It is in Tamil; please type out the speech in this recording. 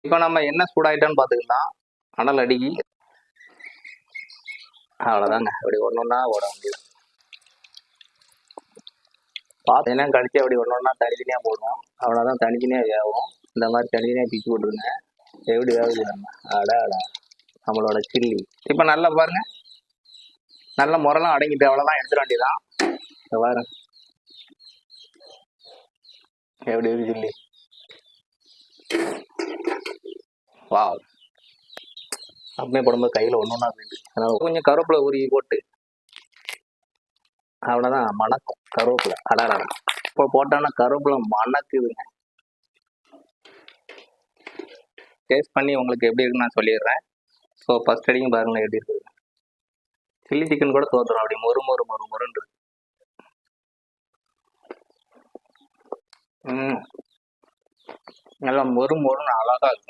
இப்போ நம்ம என்ன சூடாயிட்டோன்னு பார்த்துக்கலாம். அனல் அடிக்கி அவ்வளோதாங்க. அப்படி ஒன்று ஒன்றா ஓட வேண்டியது. பார்த்தீங்கன்னா கடிச்சு அப்படி ஒன்று ஒன்றா தனித்தனியாக போடுவோம். அவ்வளோதான், தனித்தனியாக வேகும். இந்த மாதிரி தனித்தனியாக பிச்சு போட்டுருங்க. எப்படி வேகுது நம்ம அடா அடா நம்மளோட சில்லி. இப்போ நல்லா பாருங்க, நல்ல முறைலாம் அடங்கிட்டு அவ்வளோதான், எடுத்துட வேண்டியதான். பாருங்க எப்படி இருக்கு சில்லி. வா, அப்படியே போடும்போது கையில் ஒன்று ஒன்றா போயிட்டு, அதனால கொஞ்சம் கருவேப்பிலை உருகி போட்டு அவ்வளோதான். மணக்கும் கருவேப்பிலை. அடாடா, இப்போ போட்டோன்னா கருவேப்பிலை மணக்குதுங்க. டேஸ்ட் பண்ணி உங்களுக்கு எப்படி இருக்குன்னு நான் சொல்லிடுறேன். ஸோ ஃபர்ஸ்ட் அடிக்கும் பாருங்களேன் எப்படி இருக்குது. சில்லி சிக்கன் கூட தோற்றுரும், அப்படி மொறு மொறு மொறு மொறுன்று. நல்லா மொறு மொறுன்னு அழகா இருக்கு.